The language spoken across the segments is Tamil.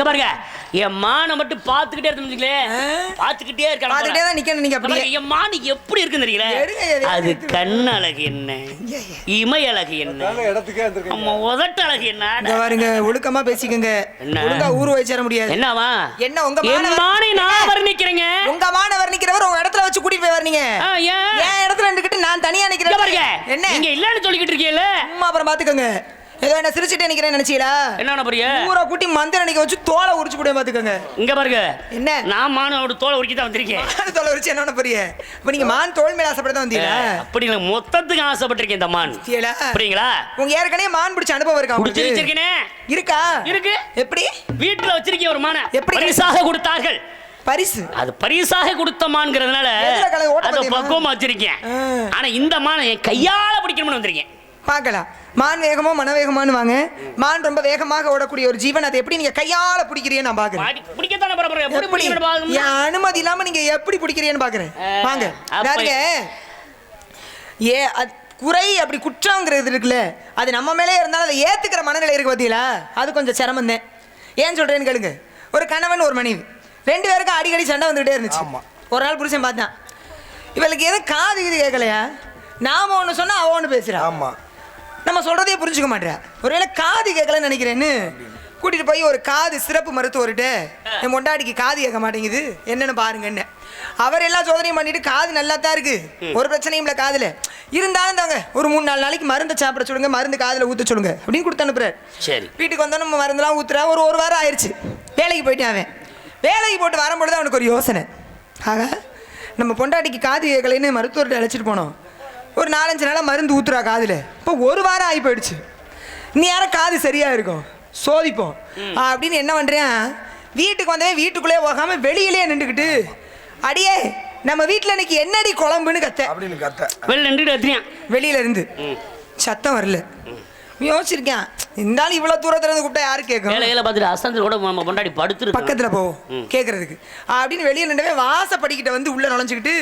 பாருங்க என் மானை மட்டும் பாத்துக்கிட்டே இருக்கு பாத்துக்கிட்டே இருக்க பாத்துக்கிட்டே தான் நிக்கணும் நீங்க. அப்படியே என் மான் எப்படி இருக்குன்னு தெரியல. அது கண் அழகு என்ன, இமை அழகு என்ன, நம்ம உதட்டு அழகு என்ன. பாருங்க ஒழுக்கமா பேசிக்கங்க. ஒழுங்கா ஊர் வச்சிட முடியாது. என்னவா என்ன உங்க மானை நான் வர்ணிக்கிறேங்க. உங்க மானை வர்ணிக்கிறவர் உங்க இடத்துல வச்சு கூட்டிட்டு போய் வரீங்க. என் இடத்துல நின்னுக்கிட்டு நான் தனியா நிக்கிறேன் பாருங்க. என்ன நீங்க இல்லன்னு சொல்லிக்கிட்டு இருக்கீங்கல, அம்மா அப்புறம் பாத்துக்கங்க. ஏதோ என்ன சிரிச்சிட்டே நிக்கிறேன் நினைச்சீங்களா? என்ன புரிய ஊரை கூட்டி மந்திர நிக்க வச்சு தோலை உரிச்சு கூட பாத்துக்கங்க. இங்க பாருங்க என்ன நான் மானோட தோலை உரிச்சு தான் வந்திருக்கேன். தோலை உரிச்சு என்ன புரிய? இப்ப நீங்க மான் தோல் மேல ஆசைப்பட்டு தான் வந்தீங்களா? அப்படி இல்ல, மொத்தத்துக்கு ஆசைப்பட்டிருக்கேன் இந்த மான். புரியுங்களா? உங்க ஏற்கனவே மான் பிடிச்ச அனுபவம் இருக்கா? பிடிச்சு வச்சிருக்கேனே. இருக்கா? இருக்கு. எப்படி? வீட்டுல வச்சிருக்கேன் ஒரு மானை. எப்படி பரிசாக கொடுத்தார்கள். பரிசு? அது பரிசாக கொடுத்த மான்ங்கிறதுனால அத பக்குவமா வச்சிருக்கேன். ஆனா இந்த மானை என் கையால பிடிக்கணும்னு வந்திருக்கேன். பார்க்கலாம். மான் வேகமோ மனவேகமானு வாங்க. மான் ரொம்ப வேகமாக ஓடக்கூடிய ஒரு ஜீவன். அதை எப்படி நீங்க கையால பிடிக்கிறீன்னு நான் பாக்குறேன். பிடிக்கத்தானே என் அனுமதி இல்லாம நீங்க எப்படி பிடிக்கிறீன்னு பாக்குறேன். வாங்க பாருங்க. குறை அப்படி குற்றங்கிறது இருக்குல்ல, அது நம்ம மேலே இருந்தாலும் அதை ஏத்துக்கிற மனநிலை இருக்கு பார்த்தீங்களா? அது கொஞ்சம் சிரமம் தான். ஏன் சொல்றேன்னு கேளுங்க. ஒரு கணவன் ஒரு மனைவி ரெண்டு பேருக்கும் அடிக்கடி சண்டை வந்துகிட்டே இருந்துச்சு. ஒரு நாள் புருஷன் பார்த்தான், இவளுக்கு எதுவும் காது இது கேட்கலையா? நாம ஒன்று சொன்னா அவ ஒன்று பேசுறா. ஆமா, நம்ம சொல்றதே புரிஞ்சுக்க மாட்டேறா. ஒருவேளை காது கேட்கலன்னு நினைக்கிறேன்னு கூட்டிட்டு போய் ஒரு காது சிறப்பு மருத்துவர்கிட்ட, என் மொண்டாடிக்கு காது கேட்க மாட்டேங்குது என்னன்னு பாருங்கன்னு. அவர் எல்லா சோதனையும் பண்ணிட்டு காது நல்லா தான் இருக்கு, ஒரு பிரச்சனையும் இல்லை காதுல இருந்தாலும் தாங்க ஒரு 3-4 நாளைக்கு மருந்து சாப்பிட சொல்லுங்க, மருந்து காதுல ஊத்த சொல்லுங்க அப்படின்னு கொடுத்து அனுப்புறாரு. சரி, வீட்டுக்கு வந்தோம் நம்ம மருந்துலாம் ஊத்துறா. ஒரு வாரம் ஆயிடுச்சு. வேலைக்கு போயிட்டு அவன் வேலைக்கு போட்டு வரும்பொழுது அவனுக்கு ஒரு யோசனை. ஆக நம்ம பொண்டாட்டிக்கு காது கேட்கலைன்னு மருத்துவர்கிட்ட அழைச்சிட்டு போனோம். ஒரு 4-5 நாளாக மருந்து ஊத்துறா காதுல. இப்போ ஒரு வாரம் ஆகி போயிடுச்சு. நீ யாரும் காது சரியா இருக்கும் சோதிப்போம் அப்படின்னு என்ன பண்றேன், வீட்டுக்கு வந்தவே வீட்டுக்குள்ளே போகாம வெளியிலே நின்றுக்கிட்டு, அடியே நம்ம வீட்டில் இன்னைக்கு என்னடி குழம்புன்னு கத்த. வெளியில இருந்து சத்தம் வரல. யோசிச்சிருக்கேன், இருந்தாலும் இவ்வளவு தூரத்துல இருந்து கூப்பிட்டா யாரு கேட்கும்? வேலையில பார்த்துட்டு அசந்து கூட நம்ம பொண்டாடி படுத்து பக்கத்துல போவோம் கேட்கறதுக்கு அப்படின்னு வெளியே நின்றவே வாசப்படிக்கிட்ட வந்து உள்ள நுழைஞ்சுக்கிட்டு,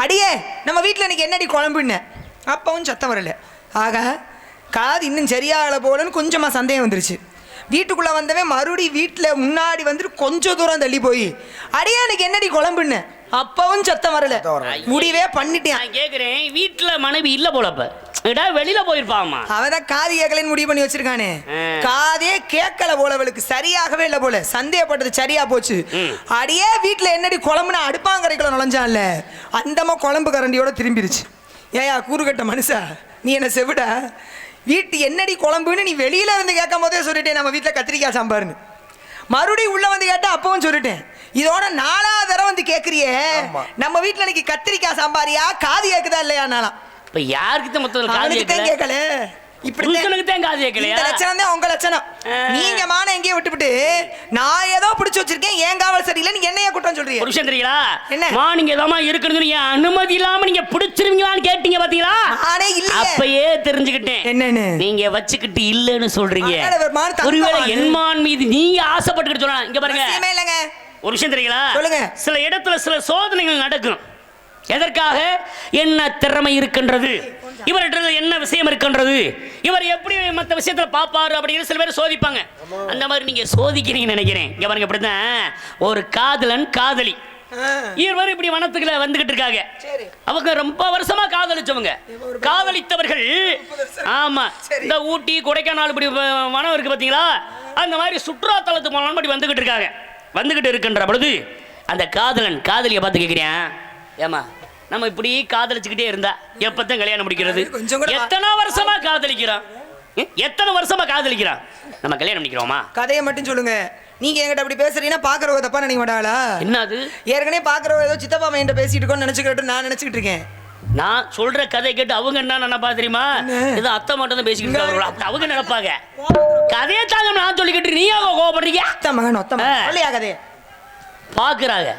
அடியே நம்ம வீட்டில் இன்னைக்கு என்னடி குழம்புன்னு. அப்பவும் சத்தம் வரல. ஆக காது இன்னும் சரியாகல போலன்னு கொஞ்சமா சந்தேகம் வந்துருச்சு. வீட்டுக்குள்ள வந்தவே மறுபடியும் வீட்டில் முன்னாடி வந்துட்டு கொஞ்சம் தூரம் தள்ளி போய், அடியே எனக்கு என்னடி குழம்புன்னு. அப்பவும் சத்தம் வரல. முடிவே பண்ணிட்டேன். கேக்குறேன், வீட்டுல மனைவி இல்ல போலப்ப வெளியில போயிருப்பாமா. அவதான் காது கேட்கலன்னு முடிவு பண்ணி வச்சிருக்கானே. காதே கேட்கல போல, அவளுக்கு சரியாகவே இல்ல போல. சந்தேகப்பட்டது சரியா போச்சு. அடியே வீட்டுல என்னடி குழம்புன்னு அடுப்பாங்கரைக்குள்ள நுழைஞ்சான்ல, அந்தமா குழம்பு கரண்டியோட திரும்பிருச்சு. ஏயா கூறுகட்ட மனுஷா, நீ என்ன செவிடா? வீட்டு என்னடி குழம்புன்னு நீ வெளியில இருந்து கேட்கும் போதே சொல்லிட்டேன் நம்ம வீட்டுல கத்திரிக்காய் சாம்பார்னு. மறுபடியும் உள்ள வந்து கேட்டா அப்பவும் சொல்லிட்டேன். இதோட 4ஆவது தடவை வந்து கேக்குறியே, நம்ம வீட்டுல இன்னைக்கு கத்திரிக்காய் சாம்பாரியா காது கேக்குதா இல்லையா? நானா இப்ப யாருக்கு மொத்தம் காது கேட்கல. இப்படி காது கேட்கலையா? லட்சணம் தான் உங்க லட்சணம். நீங்க மான எங்கேயே விட்டுவிட்டு நான் ஏதோ பிடிச்சு வச்சிருக்கேன், ஏன் காவல் சரியில்லை, நீங்க என்னைய குற்றம் சொல்றீங்க? ஒரு விஷயம் தெரியுங்களா? என்ன மானிங்க ஏதாமா இருக்குன்னு நீங்க அனுமதி இல்லாம நீங்க பிடிச்சிருவீங்களான்னு கேட்டீங்க பாத்தீங்களா? நானே இல்ல, அப்பயே தெரிஞ்சுக்கிட்டேன் என்னன்னு. நீங்க வச்சுக்கிட்டு இல்லன்னு சொல்றீங்க. ஒருவேளை என் மான் மீது நீங்க ஆசைப்பட்டுக்கிட்டு சொல்லலாம். இங்க பாருங்க, ஒரு விஷயம் தெரியுங்களா? சொல்லுங்க. சில இடத்துல சில சோதனைகள் நடக்கும். எதற்காக? என்ன திறமை இருக்கின்றது, இவர்கிட்ட என்ன விஷயம் இருக்கின்றது, இவர் எப்படி மற்ற விஷயத்துல பாப்பாரு அப்படின்னு சில பேர் சோதிப்பாங்க. அந்த மாதிரி நீங்க சோதிக்கிறீங்கன்னு நினைக்கிறேன். இங்க பாருங்க, இப்படிதான் ஒரு காதலன் காதலி இருவரும் இப்படி வனத்துக்குள்ள வந்துகிட்டு இருக்காங்க. அவங்க ரொம்ப வருஷமா காதலிச்சவங்க, காதலித்தவர்கள். ஆமா, இந்த ஊட்டி கொடைக்கானல் இப்படி வனம் இருக்கு பாத்தீங்களா, அந்த மாதிரி சுற்றுலா தலத்து மூலம் இப்படி வந்துகிட்டு இருக்காங்க. வந்துகிட்டு இருக்கின்ற பொழுது அந்த காதலன் காதலியை பார்த்து கேட்கிறேன், ஏமா நம்ம இப்படி காதலிச்சுக்கிட்டே இருந்தா எப்பத்தான் கல்யாணம் முடிக்கிறது? எத்தனை வருஷமா காதலிக்கிறான், எத்தனை வருஷமா காதலிக்கிறான், நம்ம கல்யாணம் பண்ணிக்கிறோமா? கதையை மட்டும் சொல்லுங்க. நீங்க என்கிட்ட அப்படி பேசுறீங்கன்னா பாக்குறவங்க தப்பா நினைக்க மாட்டாளா? என்னது? ஏற்கனவே பாக்குறவங்க ஏதோ சித்தப்பா மைண்ட பேசிட்டு இருக்கோன்னு நினைச்சுக்கிட்டு நான் நினைச்சுக்கிட்டு இருக்கேன். நான் சொல்ற கதை கேட்டு அவங்க என்ன நினைப்பா தெரியுமா? ஏதோ அத்தை மட்டும் தான் பேசிக்கிட்டு இருக்காங்க அவங்க நினைப்பாங்க. கதையை தாங்க நான் சொல்லிக்கிட்டு நீ கோபப்படுறீங்க. அத்தை மகன் ஒத்த மகன் கதையை பாக்குறாங்க.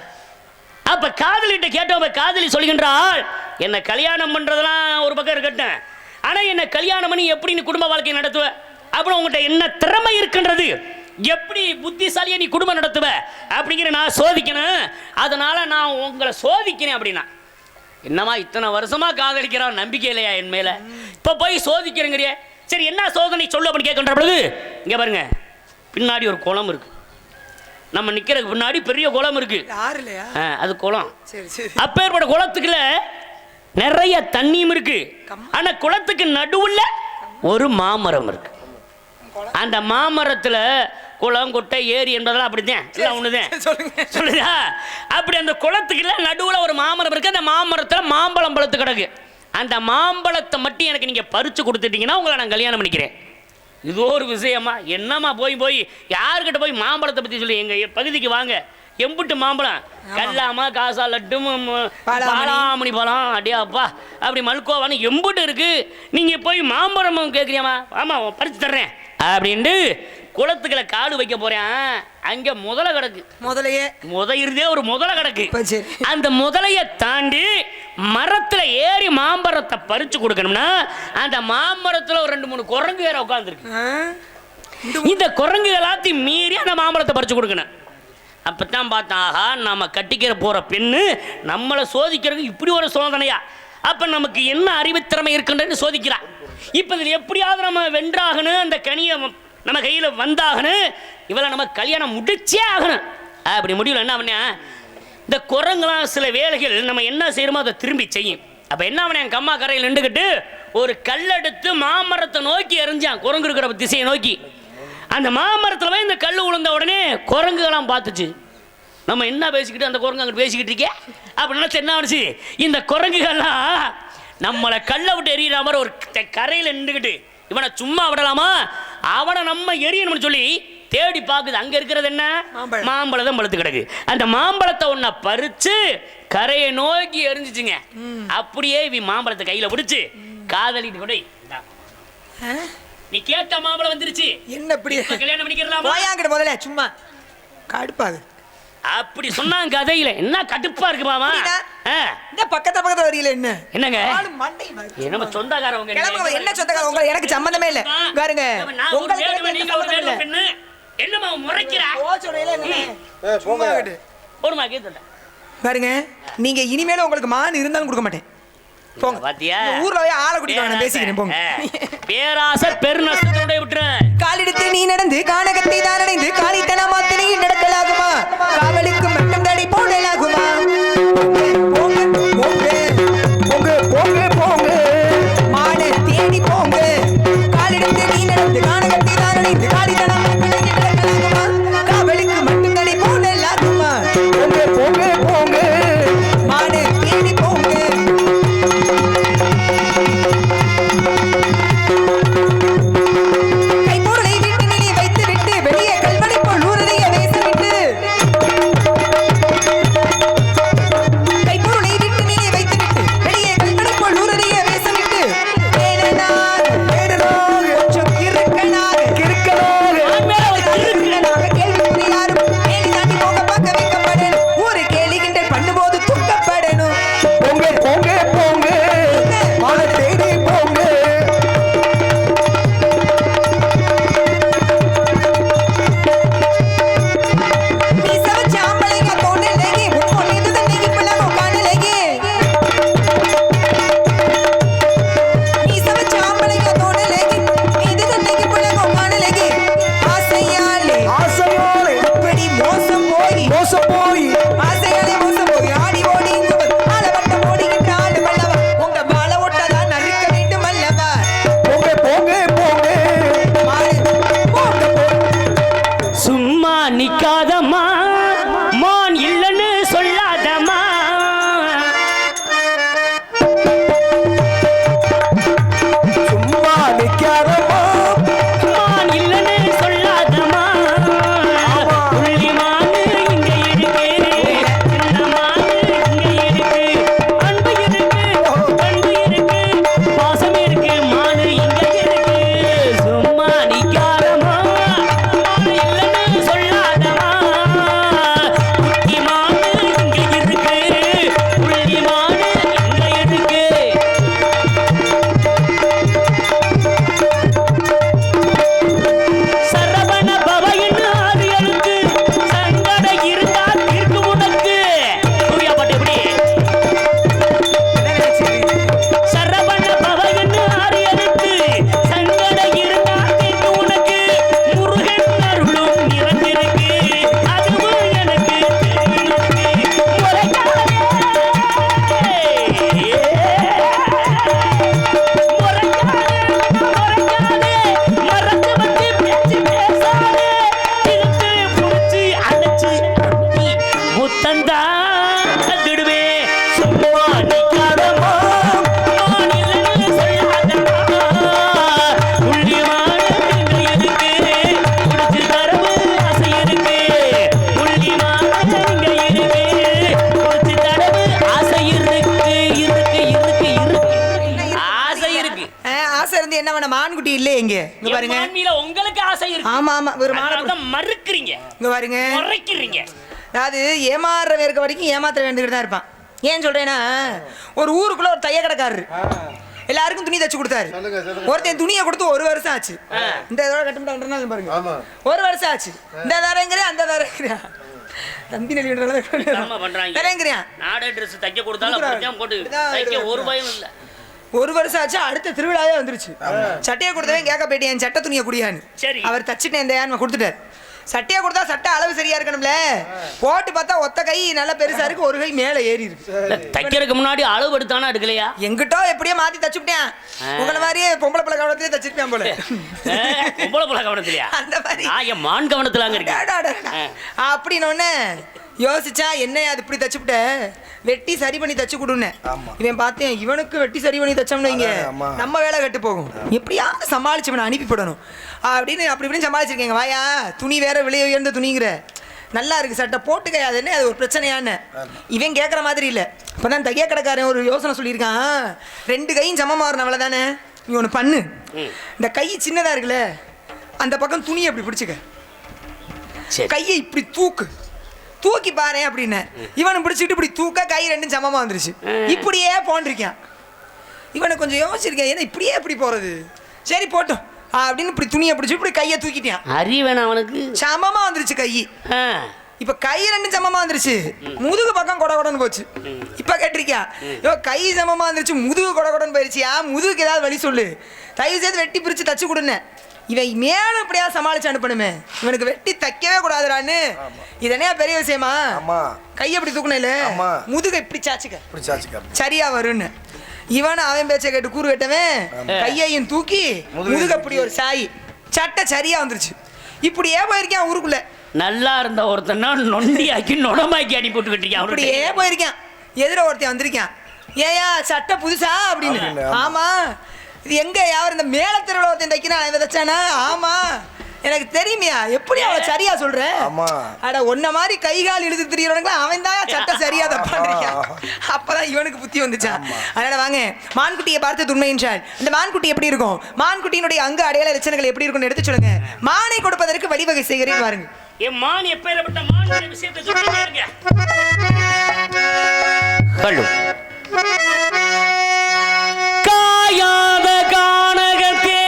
அப்ப காதலிட்ட கேட்டவங்க காதலி சொல்கின்றாள், என்ன கல்யாணம் பண்றதெல்லாம் ஒரு பக்கம் இருக்கட்டும், ஆனா என்ன கல்யாணம் பண்ணி எப்படி நீ குடும்ப வாழ்க்கை நடத்துவ, அப்புறம் உங்கள்கிட்ட என்ன திறமை இருக்கின்றது, எப்படி புத்திசாலியா நீ குடும்பம் நடத்துவ அப்படிங்கிற நான் சோதிக்கணும். அதனால நான் உங்களை சோதிக்கிறேன் அப்படின்னா. என்னமா இத்தனை வருஷமா காதலிக்கிறான், நம்பிக்கை இல்லையா என் மேல, இப்ப போய் சோதிக்கிறேங்கிறிய? சரி என்ன சோதனை சொல்லு அப்படின்னு கேட்கின்ற பொழுது, இங்க பாருங்க பின்னாடி ஒரு குளம் இருக்கு, நம்ம நிக்கிறதுக்கு முன்னாடி பெரிய குளம் இருக்கு. அது குளம். அப்பேற்பட்ட குளத்துக்குள்ள நிறைய தண்ணியும் இருக்கு. ஆனா குளத்துக்கு நடுவுல ஒரு மாமரம் இருக்கு. அந்த மாமரத்துல குளம் குட்டை ஏரி என்பதெல்லாம் அப்படித்தான் எல்லாம் ஒண்ணுதான் சொல்லுதா. அப்படி அந்த குளத்துக்குள்ள நடுவுல ஒரு மாமரம் இருக்கு. அந்த மாமரத்துல மாம்பழம் பழுத்து கிடக்கு. அந்த மாம்பழத்தை மட்டும் எனக்கு நீங்க பறிச்சு கொடுத்துட்டீங்கன்னா உங்களை நான் கல்யாணம் பண்ணிக்கிறேன். இது ஒரு விஷயமா? என்னம்மா போய் யாருக்கிட்ட போய் மாம்பழத்தை பற்றி சொல்லி எங்கள் பகுதிக்கு வாங்க, எம்புட்டு மாம்பழம், கல்லாமா காசா லட்டு பாலாமணி பழம் அடியாப்பா அப்படி மல்கோவான்னு எம்புட்டு இருக்கு. நீங்கள் போய் மாம்பழம் கேட்குறியாம்மா? ஆமாம் பறிச்சு தர்றேன் அப்படின்ட்டு குளத்துக்களை காடு வைக்க போறேன். அங்க முதலை கிடக்கு. முதலையே ஒரு முதலை கிடக்கு. அந்த முதலையை தாண்டி மரத்துல ஏறி மாம்பழத்தை பறிச்சு கொடுக்கணும்னா அந்த மாமரத்துல ஒரு 2-3 குரங்கு வேற உட்காந்துருக்கு. இந்த குரங்கு எல்லாத்தையும் மீறி அந்த மாம்பழத்தை பறிச்சு கொடுக்கணும். அப்பதான் பார்த்தா, ஆஹா நம்ம கட்டிக்கிற போற பெண்ணு நம்மளை சோதிக்கிறதுக்கு இப்படி ஒரு சோதனையா? அப்ப நமக்கு என்ன அறிவுத்திறமை இருக்குன்னு சோதிக்கிறா. இப்ப இதில் எப்படியாவது நம்ம வென்றாகணும், அந்த கனியை நம்ம கையில் வந்தாகணும், இவளை நம்ம கல்யாணம் முடிச்சே ஆகணும். அப்படி முடியல என்ன பண்ண, இந்த குரங்குலாம் சில வேலைகள் நம்ம என்ன செய்யறோமோ அதை திரும்பி செய்யும். அப்போ என்ன பண்ண, என் கம்மா கரையில் நின்றுக்கிட்டு ஒரு கல்லெடுத்து மாமரத்தை நோக்கி எறிஞ்சான், குரங்கு இருக்கிற திசையை நோக்கி. அந்த மாமரத்தில் போய் இந்த கல் விழுந்த உடனே குரங்குகளாம் பார்த்துச்சு. நம்ம என்ன பேசிக்கிட்டு அந்த குரங்கு அங்கே பேசிக்கிட்டு இருக்கே அப்படின்னா என்ன ஆச்சு, இந்த குரங்குகள்லாம் நம்மளை கல்லை விட்டு எறிகிற மாதிரி ஒரு கரையில் நின்றுக்கிட்டு இவனை சும்மா விடலாமா, அவனை நம்ம எரியணும்னு சொல்லி தேடி பார்க்குது. அங்க இருக்கிறது என்ன, மாம்பழம் பழுத்து கிடக்கு. அந்த மாம்பழத்தை ஒன்ன பறிச்சு கரையை நோக்கி எரிஞ்சிச்சுங்க. அப்படியே இவ மாம்பழத்தை கையில பிடிச்சு காதலிட்டு கூட நீ கேட்ட மாம்பழம் வந்துருச்சு, என்ன இப்படி கல்யாணம் பண்ணிக்கிறலாம் முதல்ல சும்மா கடுப்பாது அப்படி சொன்னாங்க கதையில. என்ன கடுப்பா இருக்கு மாமா, பக்கத்துல வரையில என்ன என்னங்க நம்ம சொந்தக்காரவங்க என்ன சொந்தக்காரவங்க, எனக்கு சம்பந்தமே இல்ல. பாருங்க என்னமா முறைக்கிறா பாருங்க, நீங்க இனிமேல உங்களுக்கு மான் இருந்தாலும் கொடுக்க மாட்டேன். ஊர்ல ஆளை குடிக்க பேசிக்கிறேன் போங்க. பேராசை பெருநஷ்டத்தோட விட்டுறேன். காலெடுத்து நீ நடந்து கானகத்தை தான் அடைந்து காலித்தனமாத்து நீ நடக்கலாகுமா, காவலுக்கு மட்டும் தடை போடலாகுமா. மான தேடி போங்க, காலெடுத்து நீ நடந்து கானகத்தை தான் அடைந்து காலித்தனமாத்து நீ நடக்கலாகுமா, காவலுக்கு மட்டும் தடை போடலாகுமா. மான தேடி போங்க. மான் இங்க பாருங்க. உங்களுக்கு ஆசை இருக்கு. ஆமா ஆமா, ஒரு மாலை மறுக்கிறீங்க. இங்க பாருங்க, மறைக்கிறீங்க. அதாவது ஏமாறுற இருக்க வரைக்கும் ஏமாத்த வேண்டியது தான் இருப்பான். ஏன் சொல்றேன்னா, ஒரு ஊருக்குள்ள ஒரு தைய கடைக்காரரு எல்லாருக்கும் துணி தச்சு கொடுத்தாரு. ஒருத்தன் துணியை கொடுத்து 1 வருஷம் ஆச்சு. இந்த இதோட கட்டுமட்டா பாருங்க, 1 வருஷம் ஆச்சு. இந்த தரங்கிற அந்த தரங்கிற தம்பி நாடே ட்ரெஸ் தைக்க கொடுத்தாலும் போட்டு தைக்க ஒரு பயம் இல்ல. 1 வருஷம் ஆச்சு. அடுத்த திருவிழாவே வந்துருச்சு. சட்டையை கொடுத்தவன் கேட்க போயிட்டு என் சட்டை துணியை குடியான்னு. சரி, அவர் தச்சுட்டேன் இந்த கொடுத்துட்டாரு. சட்டையை கொடுத்தா சட்டை அளவு சரியா இருக்கணும்ல. போட்டு பார்த்தா ஒத்த கை நல்லா பெருசா இருக்கு, ஒரு கை மேல ஏறி இருக்கு. தைக்கிறதுக்கு முன்னாடி அளவு எடுத்தானா எடுக்கலையா? எங்கிட்டோ எப்படியோ மாத்தி தச்சுட்டேன். உங்களை மாதிரியே பொம்பளை பிள்ளை கவனத்திலே தச்சிருப்பேன் போல. பொம்பளை பிள்ளை கவனத்திலயா? அந்த மாதிரி மான் கவனத்துல அப்படின்னு யோசிச்சா என்ன அது இப்படி தச்சுவிட்ட, வெட்டி சரி பண்ணி தச்சு கொடுன்னு. இவன் பார்த்தேன், இவனுக்கு வெட்டி சரி பண்ணி தச்சோம்னு வைங்க நம்ம வேலை கட்டு போகும். எப்படியாவது சமாளிச்சு இவனை அனுப்பிப்படணும் அப்படின்னு அப்படி இப்படின்னு சமாளிச்சிருக்கேங்க. வாயா, துணி வேற விலை உயர்ந்த துணிங்கிற, நல்லா இருக்கு சட்டை போட்டுக்க, அது என்ன அது ஒரு பிரச்சனையான்னு இவன் கேட்குற மாதிரி இல்லை. இப்போதான் தைய கடைக்காரன் ஒரு யோசனை சொல்லியிருக்கான், 2 கையும் சமமாகறன அவ்வளோ தானே, நீ ஒன்று பண்ணு, இந்த கை சின்னதாக இருக்குல்ல அந்த பக்கம் துணியை அப்படி பிடிச்சிக்க, கையை இப்படி தூக்கி பாரு அப்படின்னு. இவனை பிடிச்சிட்டு இப்படி தூக்க, கை 2 சமமாக வந்துருச்சு. இப்படியே போன்றிருக்கான். இவனை கொஞ்சம் யோசிச்சிருக்கேன், ஏன்னா இப்படியே எப்படி போகிறது, சரி போட்டோம் அப்படின்னு இப்படி துணியை பிடிச்சி இப்படி கையை தூக்கிட்டான். அறிவேணா அவனுக்கு சமமாக வந்துருச்சு கை. இப்ப கை 2 சமமா வந்துருச்சு, முதுகு பக்கம் கொடன்னு போச்சு. இப்ப கேட்டிருக்கியா, கை சமமா வந்துருச்சு, முதுகு கொடன்னு போயிருச்சியா, முதுகுக்கு ஏதாவது வழி சொல்லு, தயவு செய்து வெட்டி பிரிச்சு தச்சு கொடுன்னு. இவன் மேலும் இப்படியா சமாளிச்சு அனுப்பணுமே, இவனுக்கு வெட்டி தைக்கவே கூடாதுடான்னு. இதனே பெரிய விஷயமா, கையை இப்படி தூக்கணும்ல, முதுகை இப்படி சாச்சுக்க சரியா வரும்னு. இவன் அவன் பேச்சை கேட்டு கூறு கட்டவன் கையையும் தூக்கி முதுக இப்படி ஒரு சாய், சட்டை சரியா வந்துருச்சு. இப்படியே போயிருக்கேன் ஊருக்குள்ள. நல்லா இருந்த ஒருத்தனா நொண்டி ஆக்கி நொடமாக்கி அடி போட்டு விட்டுருக்கேன். அப்படியே போயிருக்கேன். எதிர ஒருத்தன் வந்திருக்கேன், ஏயா சட்டை புதுசா அப்படின்னு. ஆமா, இது எங்க யார் இந்த மேல தெருவில் ஒருத்தன் தைக்கிறான் வச்சானா? ஆமா எனக்கு தெரியுமியா, எப்படி அவளை சரியா சொல்ற? அட ஒன்ன மாதிரி கை கால் இழுத்து திரியறவங்க அவன் தான் சட்டை சரியா தப்பாண்டிருக்கான். அப்பதான் இவனுக்கு புத்தி வந்துச்சான். அதனால வாங்க, மான்குட்டியை பார்த்து உண்மை என்றால் இந்த மான்குட்டி எப்படி இருக்கும், மான்குட்டியினுடைய அங்க அடையாள லட்சணங்கள் எப்படி இருக்கும்னு எடுத்து சொல்லுங்க. மானை கொடுப்பதற்கு வழிவகை செய்கிறேன் பாருங்க. என் மான் எப்பேற்பட்ட மான் விஷயத்தை சொல்லுங்க. காயாத கானகத்தே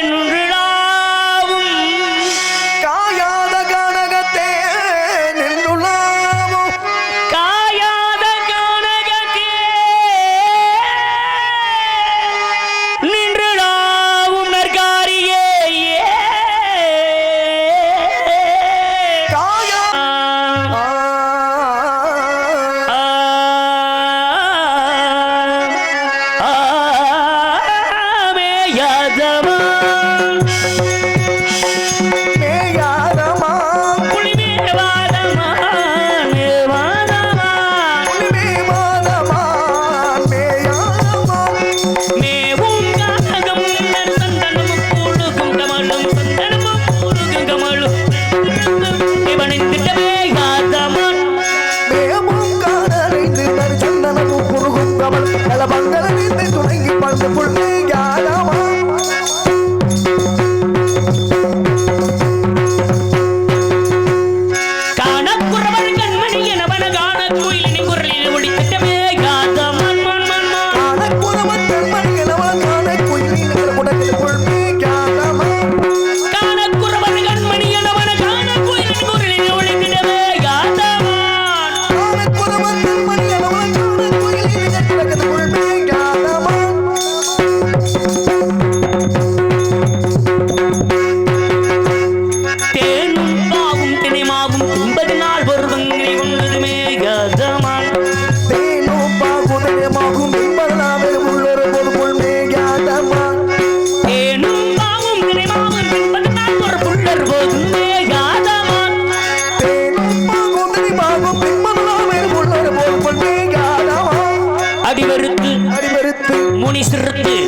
நின்றுளாவும், காயாத கானகத்தே நின்றுளாவும், காயாத கானகத்தே நின்றுளாவும் நற்காரியே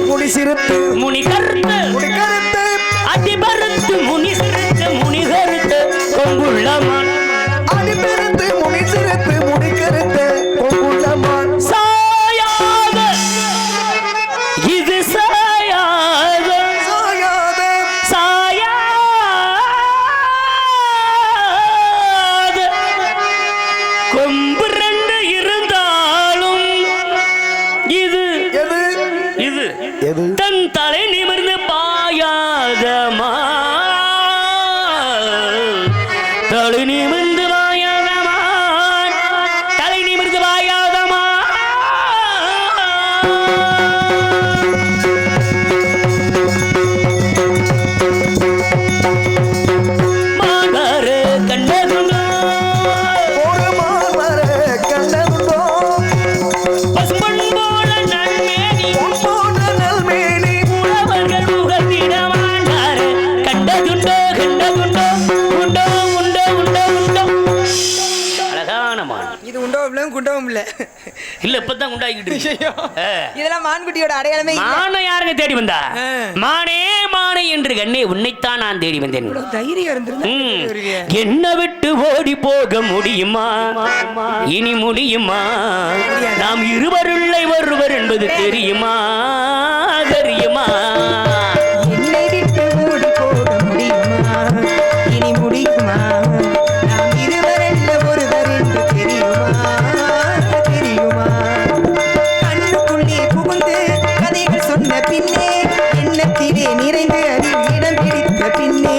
முனிசிறுத்து முனிகருத்து அதிபருத்து முனிசிறுத்து முனிகருத்து கொங்குள்ளமான் அதிபருத்து முனிசிறுத்து முனிகருத்து கொங்குள்ளமான் சாயாக தலை நிமிர்ந்து வாயாதமா தலை நிமிர்ந்து வாயாதமா மாதாரு கண்டதுண்டோ ஒரு மாமர கண்டதுண்டோ பசும்பொன் போல நல்மேனி போன்ற நல்மேனி உழவர்கள் உகத்திட மாண்டாரு கண்டதுண்டோ கண்டதுண்டோ உண்டோ உண்டோ உண்டோ உண்டோ அழகான மான் இது உண்டோவும் குண்டவும் இல்ல இல்ல இப்பதான் உண்டாக்கிட்டு இருக்கு. இதெல்லாம் மான்குட்டியோட அடையாளமே இல்ல. மானை யாருங்க தேடி வந்தா மானே மானை என்று கண்ணே உன்னைத்தான் நான் தேடி வந்தேன் தைரியம் இருந்திருந்தா என்ன விட்டு ஓடி போக முடியுமா இனி முடியுமா நாம் இருவருள்ளை ஒருவர் என்பது தெரியுமா தெரியுமா என்னை விட்டு ஓடி போக முடியுமா இனி முடியுமா நாம் இருவரல்ல ஒருவர் என்று தெரியுமா தெரியுமா கண்ணுக்குள்ளே புகுந்து கதைகள் சொன்ன பின்னே எண்ணத்திலே நிறைந்து அதில் இடம் பிடித்த பின்னே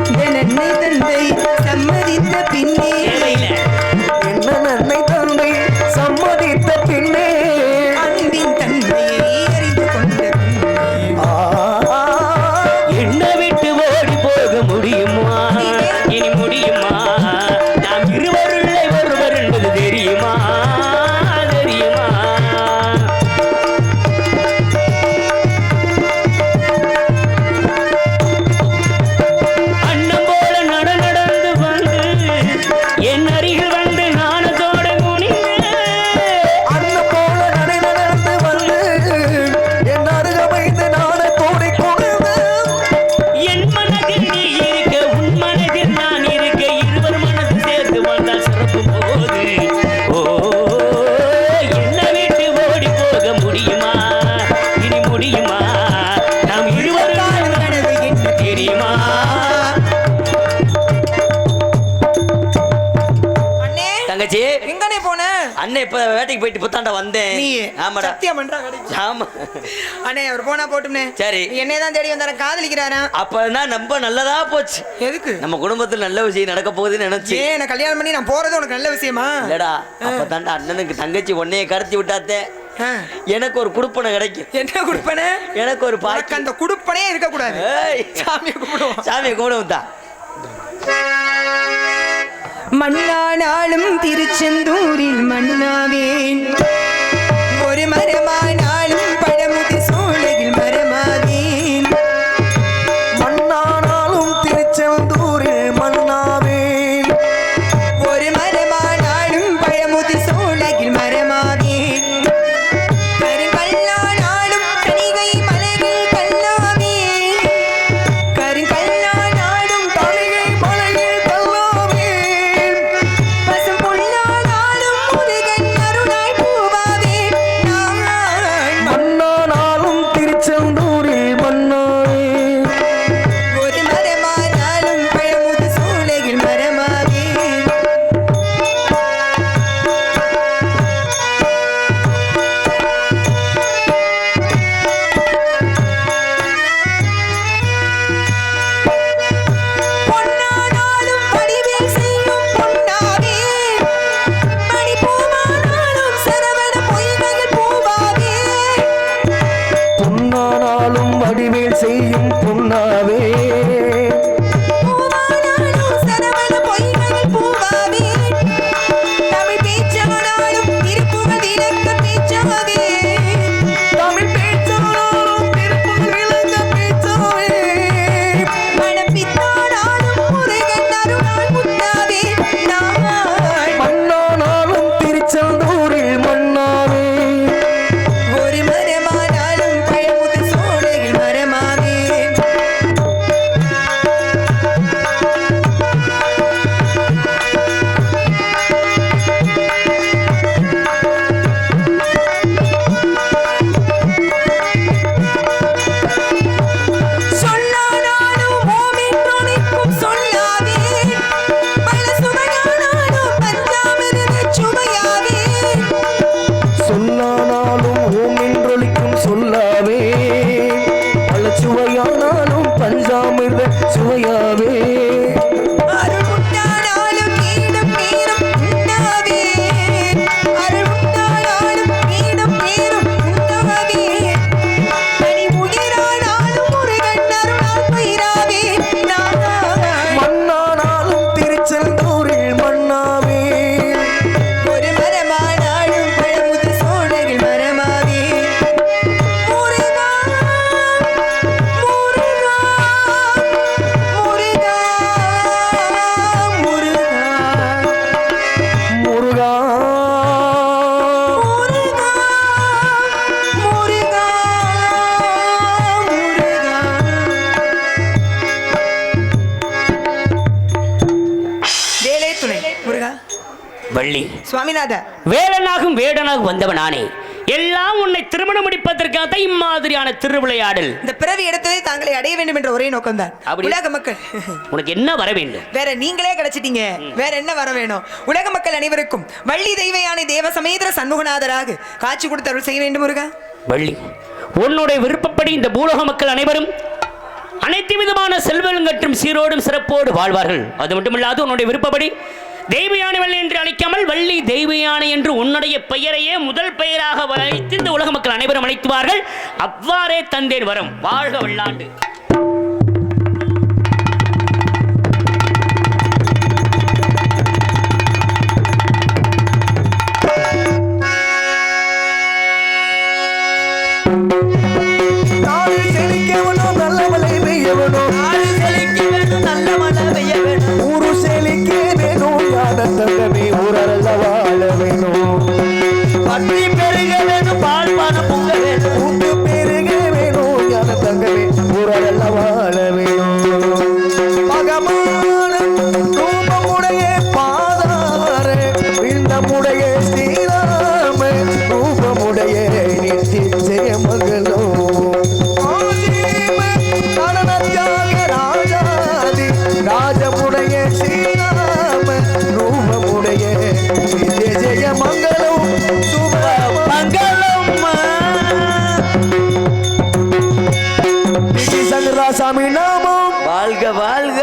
இந்த நன்மை தந்தை சம்மதித்த பின்னே என்ன நன்மை தந்தை சம்மதித்த பின்னே அன்பின் தன்மையை அறிந்து கொண்ட பின்னே என்ன விட்டு ஓடி போக முடியுமா இனி முடியுமா நாம் இருவருள்ளை ஒருவர் என்பது தெரியுமா தெரியுமா அண்ணன் போல நடந்து வந்து என் அருகில் வந்து நாணத்தோட குனிந்து அண்ணன் போல நடந்து வந்து என் அருகமைந்து நானே தோடி கொண்டு என் மனதில் நீ இருக்க உன் மனதில் நான் இருக்க இருவர் மனது சேர்த்து வந்தால் சிறப்பும் போது ஓ என்ன விட்டு ஓடி போக முடியுமா இனி முடியுமா நாம் இருவரும் கனவு என்ன தெரியுமா அண்ணே தங்கச்சி எங்கனே போன அண்ணன் இப்ப வேட்டைக்கு போயிட்டு புத்தாண்ட வந்தேன் நீ ஆமாடா சத்தியம் பண்றா கடைக்கு ஆமா அண்ணே அவர் போனா போட்டும்னே சரி. என்னைய தான் தேடி வந்தார காதலிக்கிறாரா அப்பனா ரொம்ப நல்லதா போச்சு எதுக்கு நம்ம குடும்பத்துல நல்ல விஷயம் நடக்க போகுதுன்னு நினைச்சு ஏன் என்ன கல்யாணம் பண்ணி நான் போறது உனக்கு நல்ல விஷயமா இல்லடா அப்பதான்டா அண்ணனுக்கு தங்கச்சி உன்னைய கடத்தி விட்டாத்தே ஆ. எனக்கு ஒரு குடுப்பனை கிடைக்கும் என்ன குடுப்பன எனக்கு ஒரு உனக்கு பாக்கி அந்த குடுப்பனே இருக்க கூடாது ஏய். சாமியை கும்பிடுவோம் சாமியை கும்பிடுவோம் தான் மண்ணானாலும் திருச்செந்தூரில் மண்ணாவேன் ஒரு மரமானாலும் பழமுதி சோலையில் மரமாவேன் மண்ணானாலும் திருச்செந்தூரில் மண்ணாவேன் ஒரு மரமானாலும் பழமுதி சோலையில் மரமாவேன் கருங்கல்லானாலும் கணிகை மலையில் கல்லாவேன் கருங்கல்லானாலும் தலிகை மலையில் கல்லாவேன் பசும் புல்லானாலும் முருகன் அருளாய் பூவா வள்ளி சுவாமிநாதர், வேலனாகும் வேடனாகும் வந்தவன் நானே. எல்லாம் உன்னை திருமணம் முடிப்பதற்காக இம்மாதிரியான திருவிளையாடல். இந்த பிறவி இடத்திலே தாங்களை அடைய வேண்டும் என்ற ஒரே நோக்கம் தான். உலக மக்கள், உனக்கு என்ன வர வேண்டும்? வேற நீங்களே கிடைச்சிட்டீங்க, வேற என்ன வர வேணும்? உலக மக்கள் அனைவருக்கும் வள்ளி தெய்வயானை தேவ சமேதர சண்முகநாதராக காட்சி கொடுத்து அருள் செய்ய வேண்டும் முருகா. வள்ளி, உன்னுடைய விருப்பப்படி இந்த பூலோக மக்கள் அனைவரும் அனைத்து விதமான செல்வங்கற்றும் சீரோடும் சிறப்போடு வாழ்வார்கள். அது மட்டுமில்லாது உன்னுடைய விருப்பப்படி தெய்வயானை வள்ளி என்று அழைக்காமல் வள்ளி தெய்வயானை என்று உன்னுடைய பெயரையே முதல் பெயராக வைத்து இந்த உலக மக்கள் அனைவரும் அழைத்துவார்கள். அவ்வாறே தந்தேன் வரம். வாழ்க வல்லாண்டு. தங்கமே ஊரல்ல வாழ வேணும், பற்றி பெருக வேணும், பால் பானம் பொங்க வேணும், ஊட்டு பெருக வேணும், ஞான தங்கமே ஊரல்ல வாழ வேணும். மகமான ரூபமுடைய பாதார விண்ணமுடைய ஸ்ரீராம ரூபமுடைய நித்திய மகளோ ராஜமுடைய ஸ்ரீராம ரூபமுடைய ஜெய மங்களம் சுப மங்களம். சங்கராசாமி நாமம் வாழ்க வாழ்க.